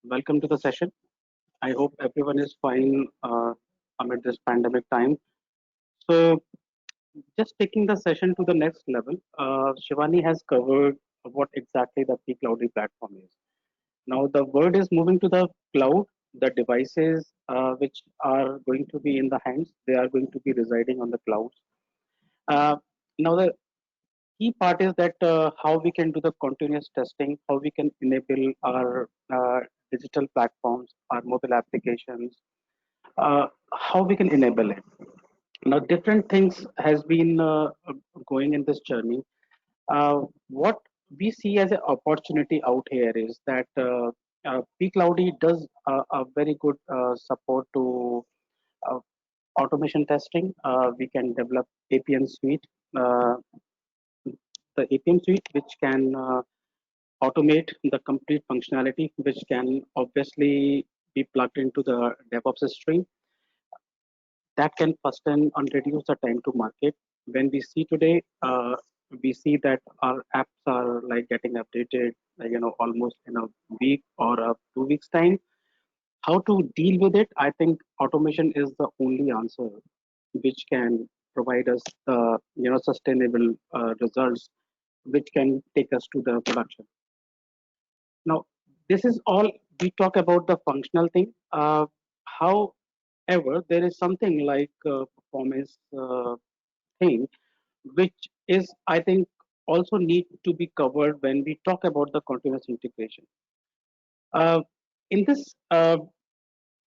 Welcome to the session. I hope everyone is fine amid this pandemic time. So, just taking the session to the next level, Shivani has covered what exactly the P-Cloudy platform is. Now, the word is moving to the cloud. The devices which are going to be in the hands, they are going to be residing on the clouds. Uh, now, the key part is that how we can do the continuous testing, how we can enable our digital platforms, our mobile applications, how we can enable it. Now, different things has been going in this journey. What we see as an opportunity out here is that pCloudy does a very good support to uh, automation testing. We can develop APM suite, uh, the APM suite, which can automate the complete functionality, which can obviously be plugged into the DevOps stream that can hasten and reduce the time to market. When we see today, we see that our apps are like getting updated, almost in a week or 2 weeks time. How to deal with it? I think automation is the only answer which can provide us the sustainable results, which can take us to the production. Now, this is all we talk about the functional thing. However, there is something like performance thing, which is, I think, also need to be covered when we talk about the continuous integration. Uh, in this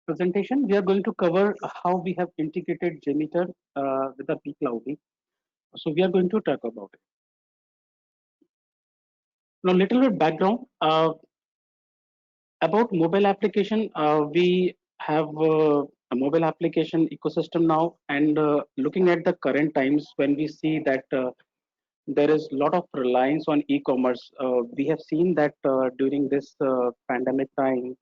presentation, we are going to cover how we have integrated JMeter with the pCloudy. So we are going to talk about it. Now, little bit background. About mobile application, we have a mobile application ecosystem now, and looking at the current times when we see that there is a lot of reliance on e-commerce. We have seen that during this pandemic time,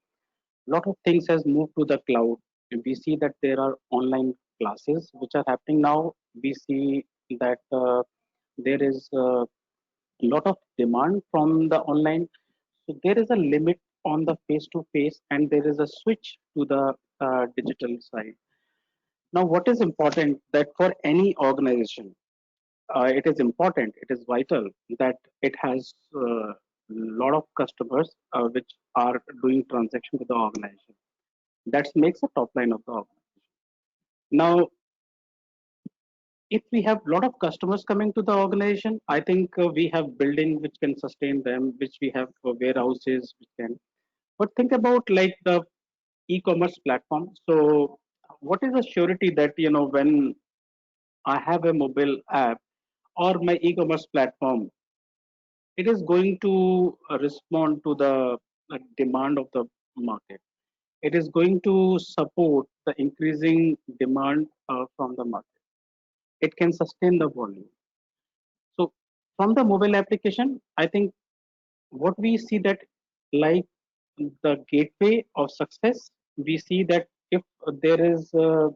a lot of things has moved to the cloud. We see that there are online classes which are happening now. We see that there is a lot of demand from the online, so there is a limit on the face to face, and there is a switch to the digital side. Now, what is important that for any organization, it is important, it is vital that it has a lot of customers which are doing transaction with the organization. That makes the top line of the organization. Now, if we have a lot of customers coming to the organization, I think we have building which can sustain them, which we have warehouses which can. But think about like the e-commerce platform. So, what is the surety that when I have a mobile app or my e-commerce platform, it is going to respond to the demand of the market. It is going to support the increasing demand from the market. It can sustain the volume. So from the mobile application, I think what we see that like the gateway of success, we see that if there is a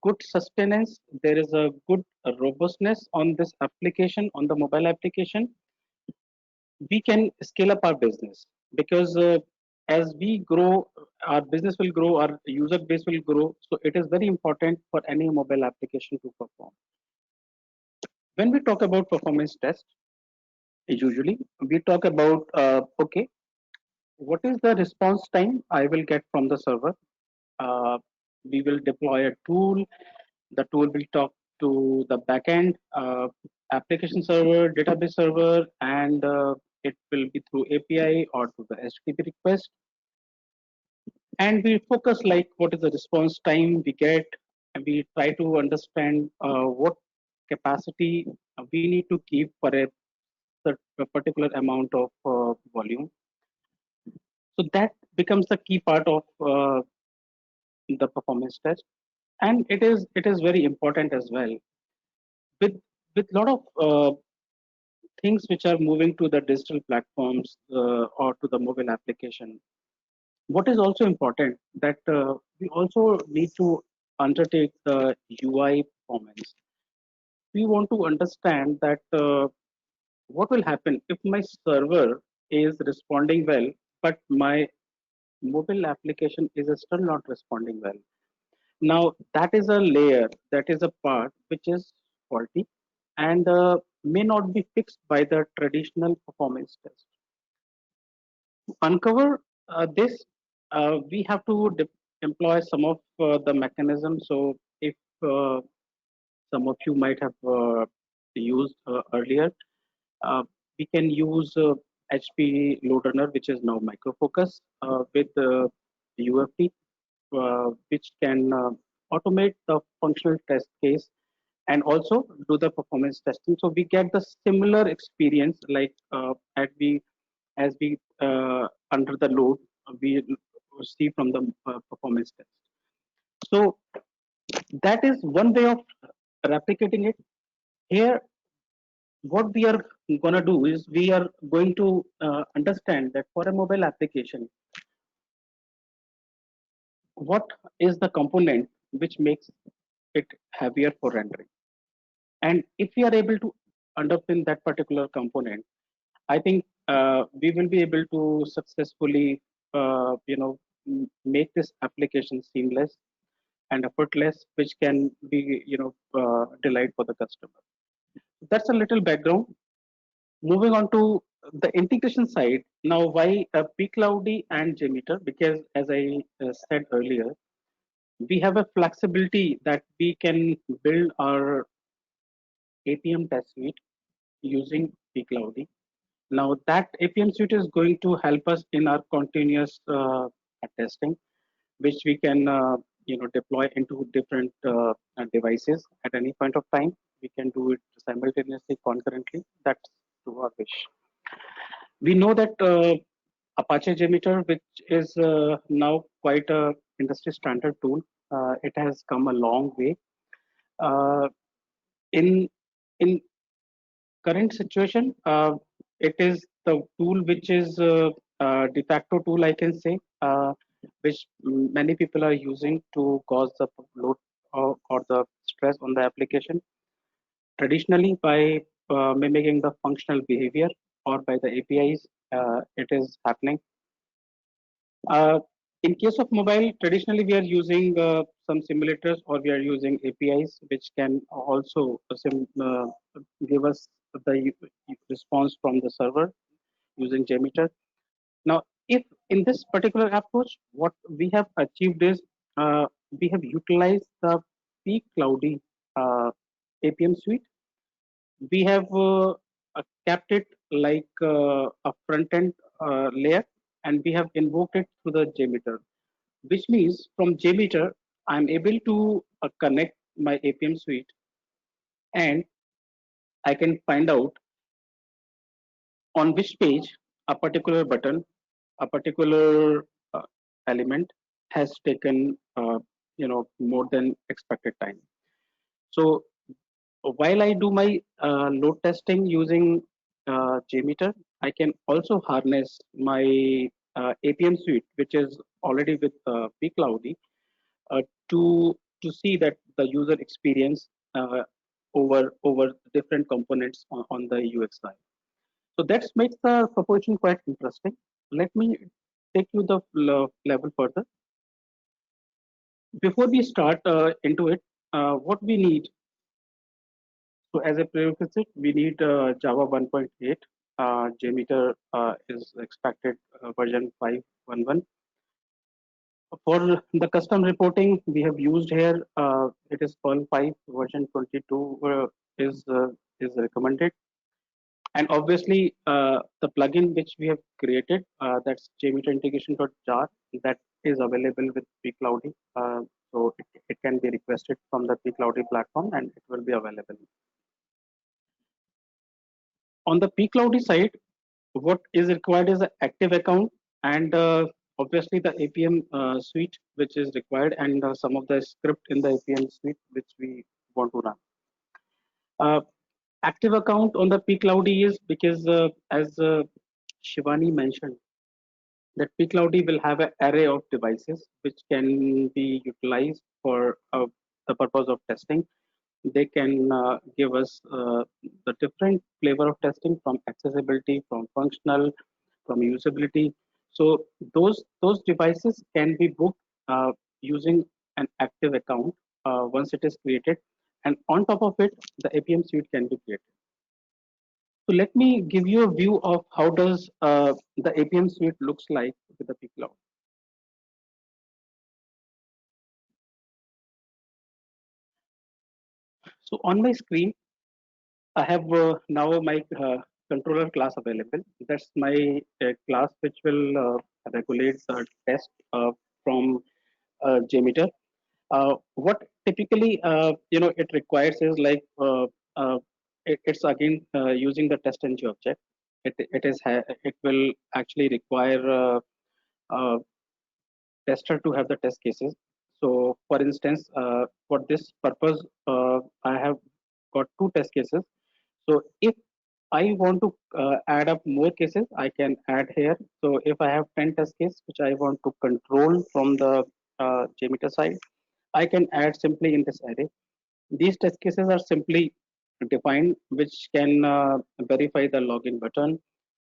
good sustenance, there is a good robustness on this application, on the mobile application, we can scale up our business because as we grow, our business will grow, our user base will grow. So it is very important for any mobile application to perform. When we talk about performance test, usually we talk about okay, what is the response time I will get from the server? Uh, we will deploy a tool. The tool will talk to the backend application server, database server, and it will be through API or to the HTTP request. And we focus like what is the response time we get, and we try to understand what capacity we need to keep for a particular amount of volume. So that becomes the key part of the performance test, and it is very important as well with lot of things which are moving to the digital platforms or to the mobile application. What is also important that we also need to undertake the UI performance. We want to understand that what will happen if my server is responding well, but my mobile application is still not responding well. Now, that is a layer, that is a part which is faulty and may not be fixed by the traditional performance test. To uncover this, we have to employ some of the mechanisms. So, if some of you might have used earlier, uh, we can use HP load runner, which is now Microfocus, with UFT, which can automate the functional test case and also do the performance testing. So we get the similar experience like as we under the load we see from the performance test. So that is one way of replicating it. Here, what we are going to do is we are going to understand that for a mobile application, what is the component which makes it heavier for rendering. And if we are able to underpin that particular component, I think we will be able to successfully, make this application seamless and effortless, which can be, delight for the customer. That's a little background. Moving on to the integration side. Now, why pCloudy and JMeter? Because as I said earlier, we have a flexibility that we can build our APM test suite using pCloudy. Now that APM suite is going to help us in our continuous testing, which we can deploy into different devices at any point of time. We can do it simultaneously, concurrently. That's to our wish. We know that Apache JMeter, which is now quite a industry standard tool, it has come a long way. Uh, in in current situation, it is the tool which is de facto tool, I can say, which many people are using to cause the load or the stress on the application. Traditionally, by mimicking the functional behavior or by the APIs, it is happening. Uh, in case of mobile, traditionally we are using some simulators or we are using APIs, which can also give us the response from the server using JMeter. Now, if in this particular approach, what we have achieved is we have utilized the pCloudy APM suite. We have kept it like a front end layer, and we have invoked it through the JMeter, which means from JMeter, I'm able to connect my APM suite and I can find out on which page a particular button, a particular element has taken, more than expected time. So while I do my load testing using JMeter, I can also harness my APM suite, which is already with pCloudy, uh, to to see that the user experience over different components on the UX side. So that makes the proposition quite interesting. Let me take you the level further. Before we start into it, what we need, so as a prerequisite, we need Java 1.8. JMeter is expected version 5.11. For the custom reporting, we have used here, it is Perl 5 version 22 is recommended. And obviously, the plugin which we have created, that's JMeter integration.jar, that is available with pCloudy. So it can be requested from the pCloudy platform and it will be available. On the pCloudy side, what is required is an active account and obviously the APM suite which is required and some of the script in the APM suite which we want to run. Active account on the pCloudy is because as Shivani mentioned, that pCloudy will have an array of devices which can be utilized for the purpose of testing. They can give us the different flavor of testing from accessibility, from functional, from usability. So those devices can be booked using an active account once it is created, and on top of it, the APM suite can be created. So let me give you a view of how does the APM suite looks like with the pCloud. So on my screen, I have now my controller class available. That's my class which will regulate the test from JMeter. What typically it requires is like it's again using the test ng object. It will actually require tester to have the test cases. So, for instance, for this purpose, I have got two test cases. So, if I want to add up more cases, I can add here. So, if I have 10 test cases which I want to control from the JMeter side, I can add simply in this array. These test cases are simply defined, which can verify the login button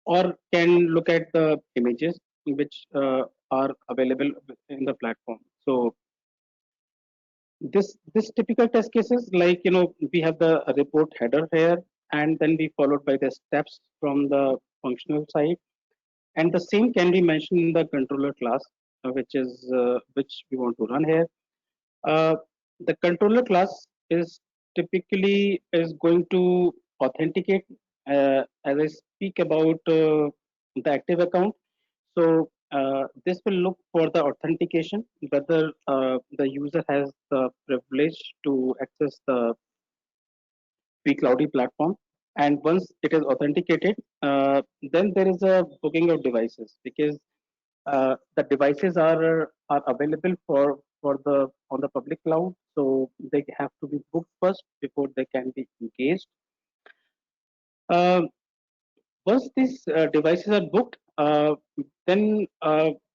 or can look at the images which are available in the platform. So this typical test cases, like we have the report header here, and then we followed by the steps from the functional side, and the same can be mentioned in the controller class, which we want to run here. uh, the controller class is typically is going to authenticate as I speak about the active account. So this will look for the authentication, whether the user has the privilege to access the pCloudy platform. And once it is authenticated, then there is a booking of devices, because the devices are available for the on the public cloud, so they have to be booked first before they can be engaged. uh, Once these devices are booked, then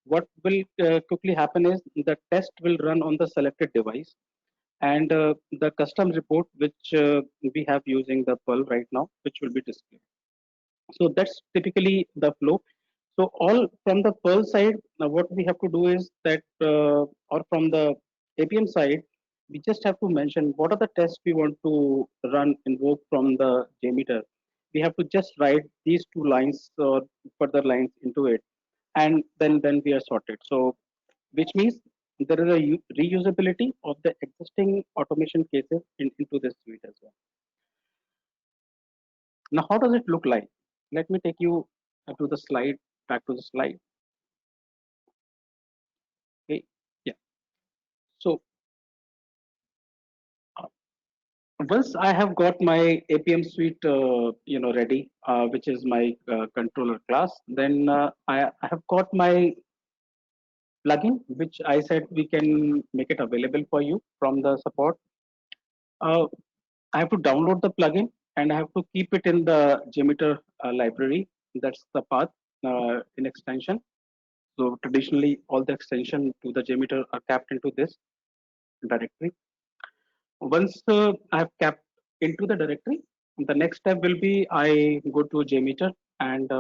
what will quickly happen is the test will run on the selected device, and the custom report which we have using the Perl right now, which will be displayed. So that's typically the flow. So all from the Perl side, now what we have to do is that, or from the APM side, we just have to mention what are the tests we want to run invoke from the JMeter. We have to just write these two lines or further lines into it, and then we are sorted. So which means there is a reusability of the existing automation cases into this suite as well. Now, how does it look like? Let me take you to the slide, back to the slide. Okay. Yeah. So uh, once I have got my APM suite, ready, which is my controller class, then I have got my plugin, which I said we can make it available for you from the support. Uh, I have to download the plugin and I have to keep it in the JMeter library. That's the path in extension. So traditionally, all the extension to the JMeter are capped into this directory. Once I have capped into the directory, the next step will be I go to JMeter and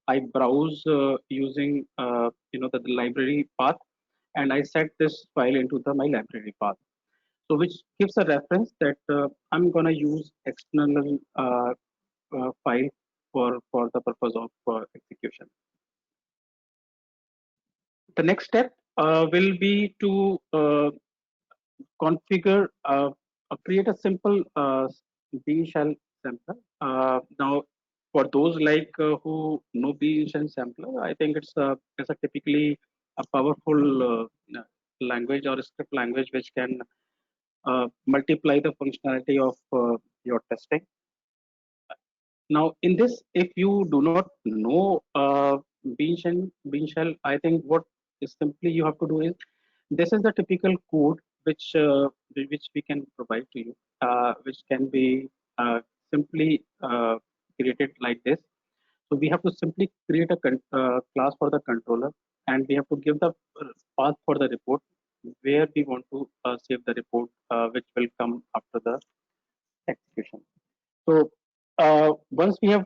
I browse using the library path, and I set this file into the my library path. So which gives a reference that I'm gonna use external file for the purpose of execution. The next step will be to configure, create a simple B shell sampler. Now, for those like who know B shell sampler, I think it's a typically a powerful language or a script language which can multiply the functionality of your testing. Now, in this, if you do not know Bean Shell, I think what is simply you have to do is this is the typical code which we can provide to you, which can be simply created like this. So we have to simply create a class for the controller, and we have to give the path for the report where we want to save the report, which will come after the execution. So once we have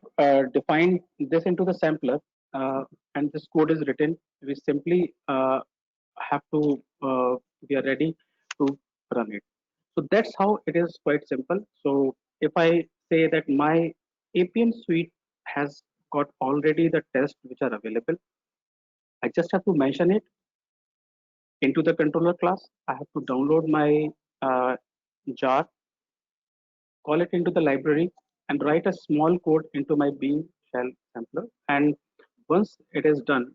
defined this into the sampler, and this code is written, we simply have to we are ready to run it. So that's how it is, quite simple. So if I say that my APM suite has got already the tests which are available, I just have to mention it into the controller class. I have to download my jar, call it into the library, and write a small code into my Beam shell sampler. And once it is done,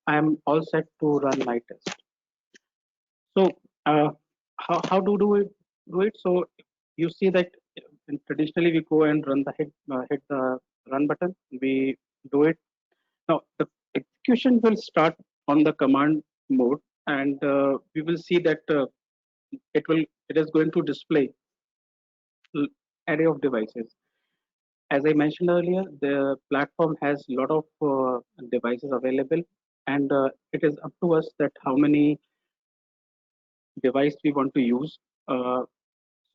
I am all set to run my test. So how do it do it? So you see that traditionally we go and run the hit the run button. We do it now. The execution will start on the command mode, and we will see that it is going to display array of devices. As I mentioned earlier, the platform has a lot of devices available, and it is up to us that how many device we want to use. Uh,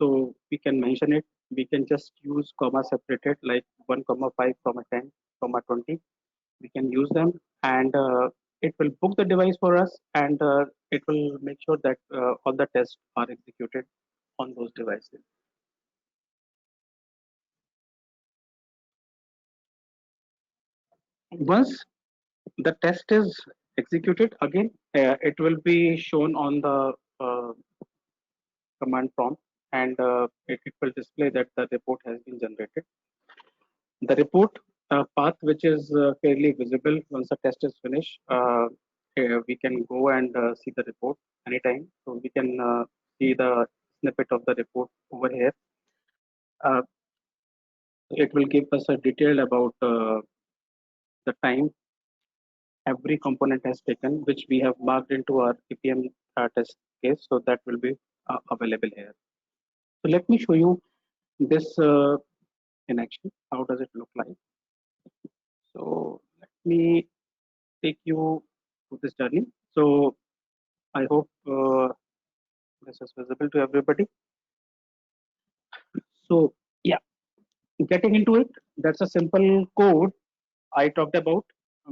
so we can mention it. We can just use comma separated like 1 comma 5 comma 10 comma 20. We can use them, and it will book the device for us, and it will make sure that all the tests are executed on those devices. Once the test is executed, again it will be shown on the command prompt, and it will display that the report has been generated. The report path, which is fairly visible once the test is finished, we can go and see the report anytime. So we can see the snippet of the report over here. Uh, it will give us a detail about the time every component has taken, which we have marked into our APM test case. So that will be available here. So let me show you this in action. How does it look like? So let me take you to this journey. So I hope this is visible to everybody. So yeah, getting into it, that's a simple code I talked about.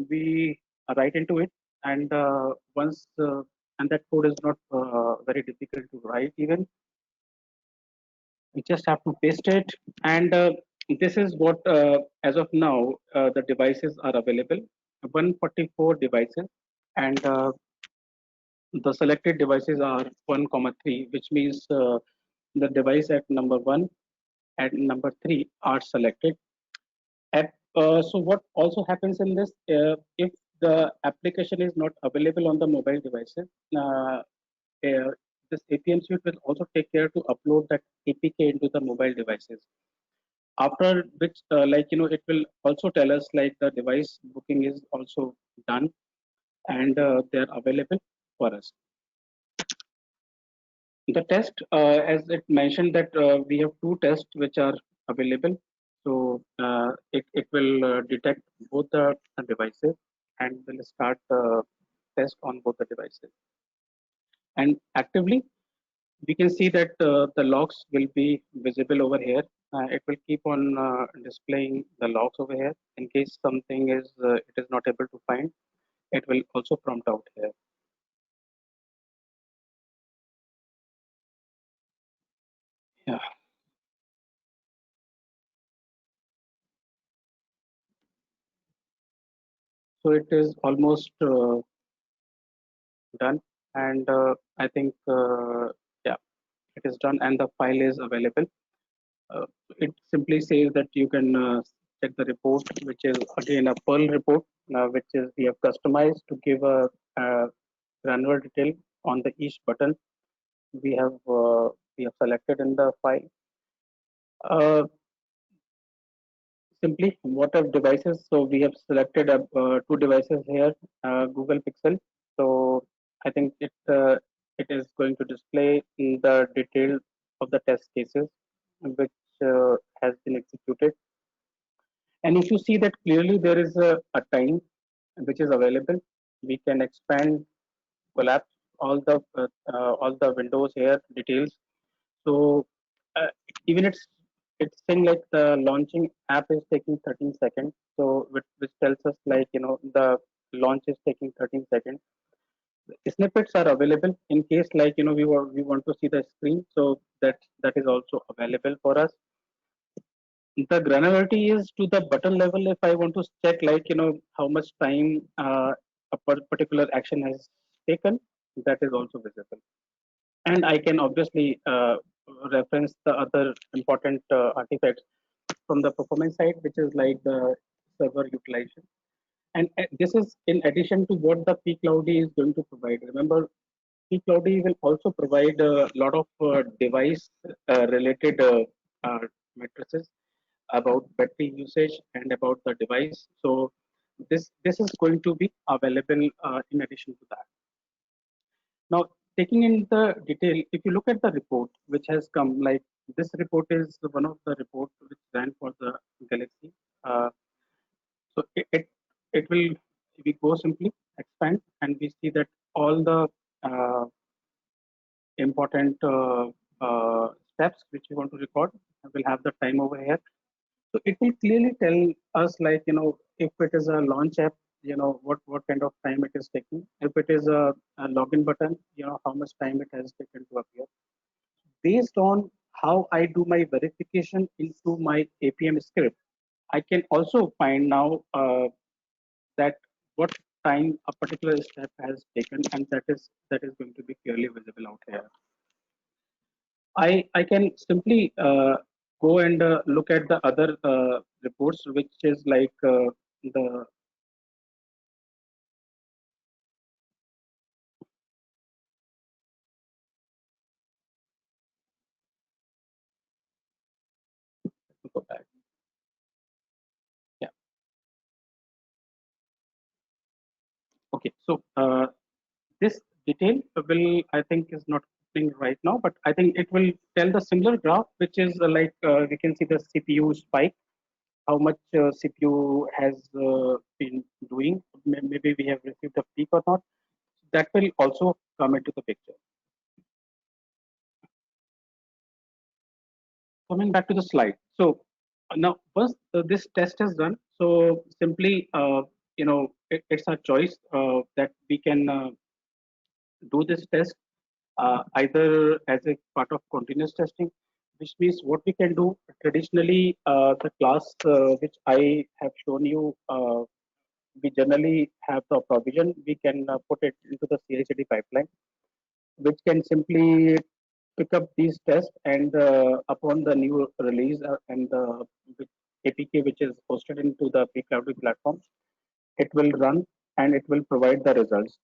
We write into it, and once and that code is not very difficult to write even. We just have to paste it, and this is what as of now the devices are available. 144 devices, and the selected devices are 1 comma 3, which means the device at number 1 and number 3 are selected. So what also happens in this, if the application is not available on the mobile devices, uh, this APM suite will also take care to upload that APK into the mobile devices. After which, it will also tell us like the device booking is also done, and they are available for us. The test, as it mentioned that we have two tests which are available. So it will detect both the devices and will start the test on both the devices. And actively, we can see that the logs will be visible over here. It will keep on displaying the logs over here. In case something is it is not able to find, it will also prompt out here. Yeah. So it is almost done, and I think yeah, it is done, and the file is available. Uh, it simply says that you can check the report, which is again a Perl report, which is we have customized to give a granular detail on the each button we have selected in the file. Uh, Simply what are devices? So we have selected two devices here, Google Pixel. So I think it is going to display the detail of the test cases which has been executed. And if you see that clearly there is a time which is available, we can expand, collapse all the windows here details. So uh, even it's saying like the launching app is taking 13 seconds. So which tells us like the launch is taking 13 seconds. Snippets are available in case like we want to see the screen, so that is also available for us. The granularity is to the button level. If I want to check like how much time a particular action has taken, that is also visible. And I can obviously reference the other important artifacts from the performance side, which is like the server utilization. And this is in addition to what the pCloudy is going to provide. Remember, pCloudy will also provide a lot of device related matrices about battery usage and about the device. So this is going to be available in addition to that. Now, taking in the detail, if you look at the report which has come, like this report is one of the reports which ran for the Galaxy. Uh, so it will, we go simply expand and we see that all the uh, important steps which we want to record will have the time over here. So it will clearly tell us like if it is a launch app, what kind of time it is taking. If it is a login button, how much time it has taken to appear. Based on how I do my verification into my APM script, I can also find now that what time a particular step has taken, and that is going to be clearly visible out here. I can simply go and look at the other reports, which is like the go back. Yeah. Okay. So this detail will, I think, is not happening right now, but I think it will tell the similar graph, which is like we can see the CPU spike, how much CPU has been doing. Maybe we have received a peak or not. That will also come into the picture. Coming back to the slide. So now once this test is done, so simply it's a choice that we can do this test either as a part of continuous testing, which means what we can do traditionally, the class which I have shown you, we generally have the provision, we can put it into the CI/CD pipeline, which can simply pick up these tests and upon the new release and the APK which is hosted into the pCloudy platform, it will run and it will provide the results.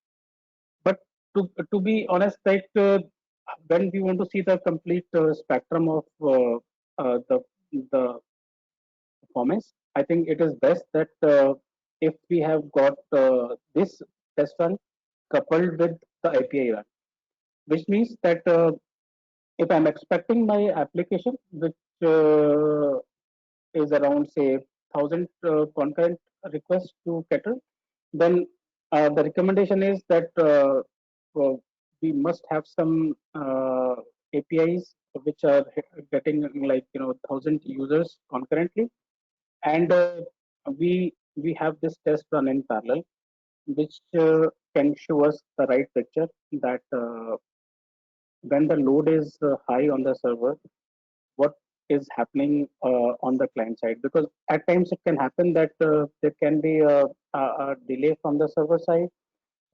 But to be honest, like when we want to see the complete spectrum of the performance, I think it is best that if we have got this test run coupled with the API run, which means that if I'm expecting my application, which is around say 1,000 concurrent requests to cater, then the recommendation is that we must have some APIs which are getting like 1,000 users concurrently, and we have this test run in parallel, which can show us the right picture that when the load is high on the server, what is happening on the client side, because at times it can happen that there can be a delay from the server side,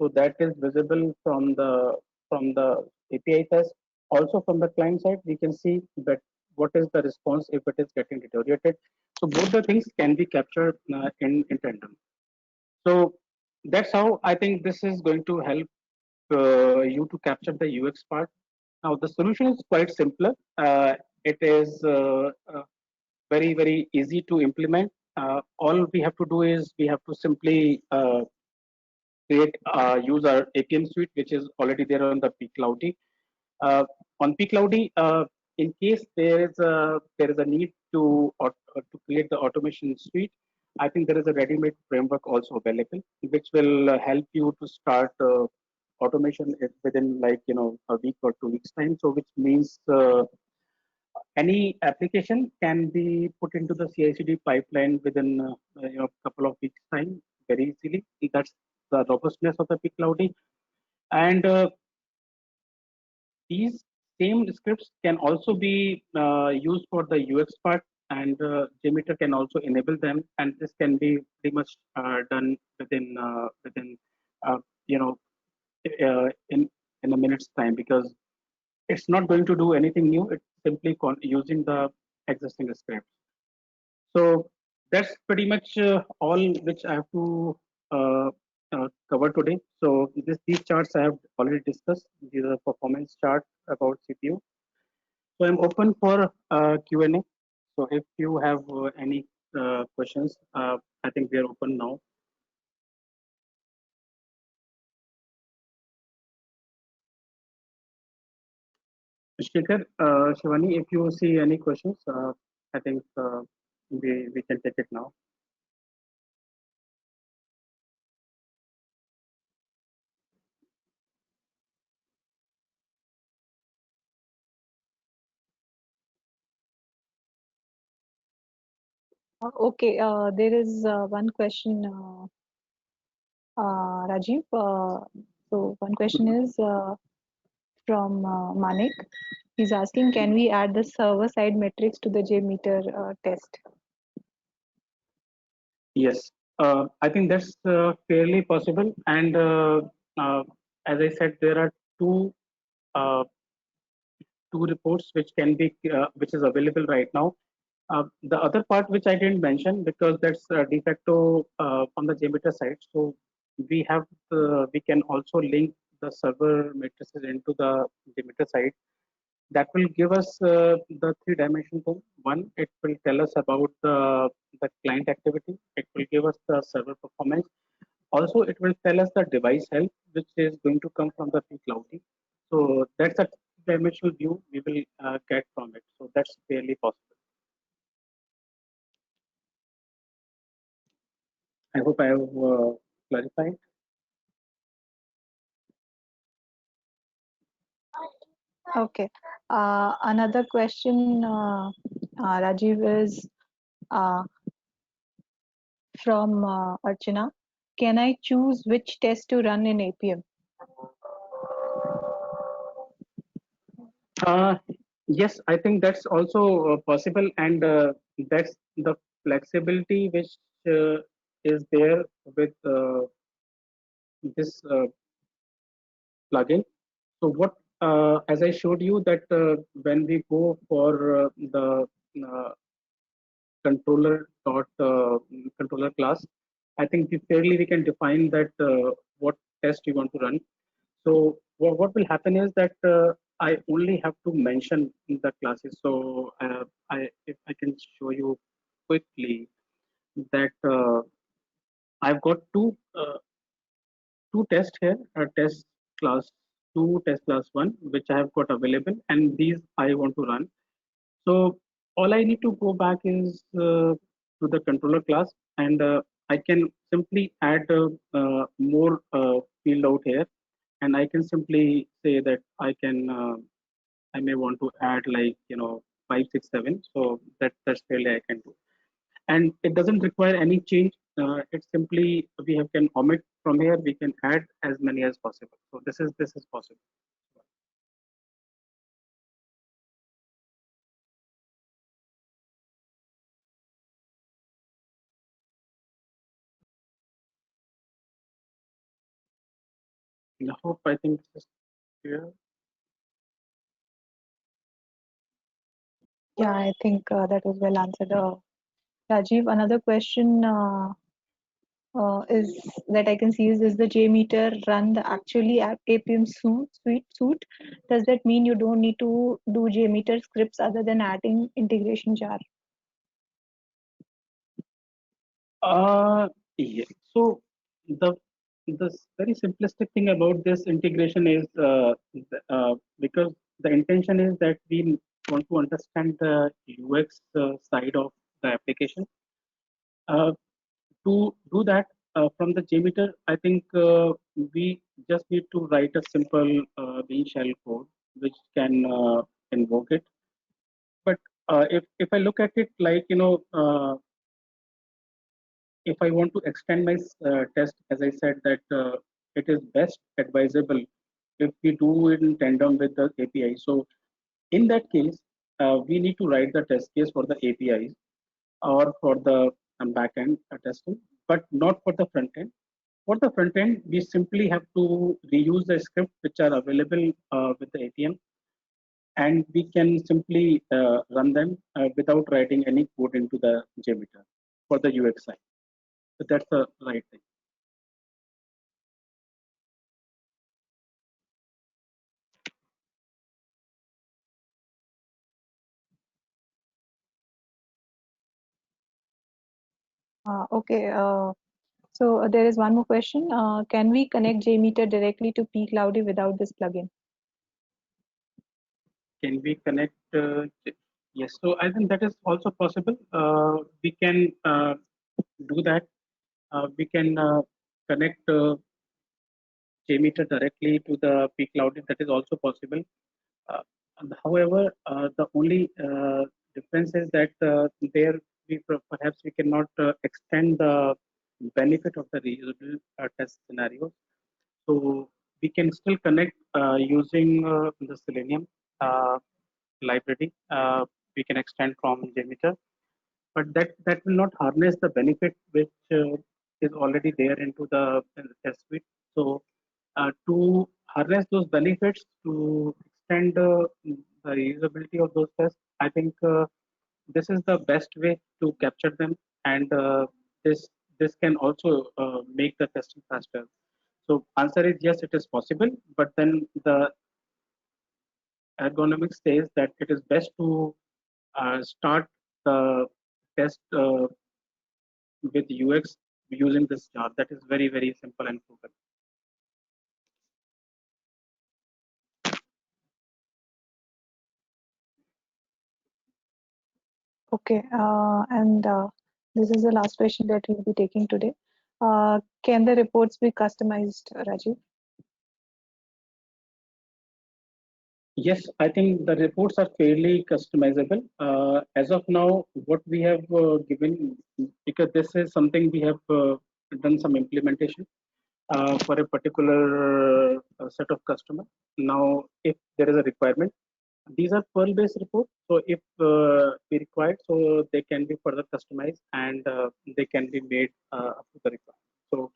so that is visible from the API test. Also from the client side we can see that what is the response if it is getting deteriorated. So both the things can be captured in tandem. So that's how I think this is going to help you to capture the UX part. Now the solution is quite simpler. It is very very easy to implement. All we have to do is we have to simply create use our APM suite, which is already there on the pCloudy. On pCloudy, in case there is a need to create the automation suite, I think there is a ready-made framework also available, which will help you to start automation within like a week or 2 weeks time. So which means any application can be put into the CI/CD pipeline within couple of weeks time very easily. That's the robustness of the Pcloudy. And these same scripts can also be used for the UX part, and JMeter can also enable them, and this can be pretty much done within uh, you know in a minute's time, because it's not going to do anything new. It's simply using the existing script. So that's pretty much all which I have to cover today. So these charts I have already discussed. These are performance chart about CPU. So I'm open for Q&A. So if you have any questions, I think we are open now. Shikhar, Shivani, if you see any questions, I think we can take it now. Okay, there is one question, Rajiv. So one question Mhm. is from Manik. He's asking, can we add the server-side metrics to the JMeter test? Yes, I think that's fairly possible. And uh, as I said, there are two uh, two reports which can be which is available right now. The other part which I didn't mention, because that's de facto on the JMeter side. So we can also link the server matrices into the JMeter side. That will give us the three-dimension thing. One, it will tell us about the client activity. It will give us the server performance. Also, it will tell us the device health, which is going to come from the Cloudy. So that's a dimensional view we will get from it. So that's fairly possible. I hope I have clarified. Okay. Another question, Rajiv, is uh, from Archana. Can I choose which test to run in APM? Uh, yes, I think that's also possible, and that's the flexibility which is there with this plugin. So what, as I showed you that when we go for the uh, controller dot controller class, I think fairly we can define that what test you want to run. So what will happen is that I only have to mention the classes. So if I can show you quickly that I've got two tests here, test class 2, test class 1, which I have got available, and these I want to run. So all I need to go back is to the controller class, and I can simply add more field out here, and I can simply say that I may want to add, like, 5, 6, 7. So that's fairly I can do, and it doesn't require any change. It's simply we have can omit from here. We can add as many as possible. So this is possible. I hope I think this is clear. Yeah, I think that was well answered. Rajiv, another question is that I can see is the JMeter run the actually APM suite? Does that mean you don't need to do JMeter scripts other than adding integration jar? Uh, yeah. So the the very simplistic thing about this integration is because the intention is that we want to understand the UX side of the application. Uh, to do that from the JMeter, I think we just need to write a simple Bean shell code which can invoke it. But If I look at it like, if I want to extend my test, as I said, that it is best advisable if we do it in tandem with the API. So in that case, we need to write the test case for the APIs or for the backend testing, but not for the front end. For the front end, we simply have to reuse the scripts which are available with the APM, and we can simply run them without writing any code into the JMeter for the UX side. So that's the right thing. Okay. So there is one more question. Can we connect JMeter directly to pCloudy without this plugin? Can we connect? Yes. So I think that is also possible. We can do that. We can connect JMeter directly to the pCloud. That is also possible. However, the only difference is that there perhaps we cannot extend the benefit of the reusable test scenarios. So we can still connect using the Selenium uh, library. We can extend from JMeter, but that will not harness the benefit which is already there in the test suite. So to harness those benefits, to extend the reusability of those tests, I think this is the best way to capture them, and this can also make the testing faster. So answer is yes, it is possible, but then the ergonomics says that it is best to start the test with UX using this jar. That is very, very simple and proven. Okay. And this is the last question that we'll be taking today. Can the reports be customized, Rajiv? Yes, I think the reports are fairly customizable. As of now, what we have given, because this is something we have done some implementation for a particular set of customer. Now, if there is a requirement, these are Perl-based reports. So if we required, so they can be further customized and they can be made up to the requirement. So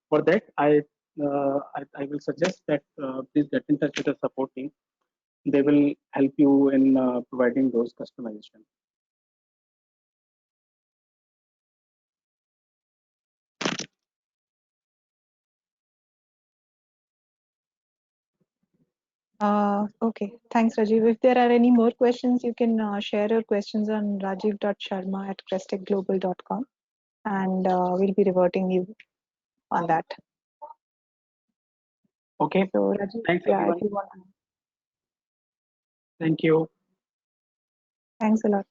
for that, I will suggest that please get in touch with the support team. They will help you in providing those customization. Okay, thanks, Rajiv. If there are any more questions, you can share your questions on rajiv.sharma@crestechglobal.com, and we'll be reverting you on that. Okay. So, Rajiv, Thanks, yeah, if everyone. you want. Thank you. Thanks a lot.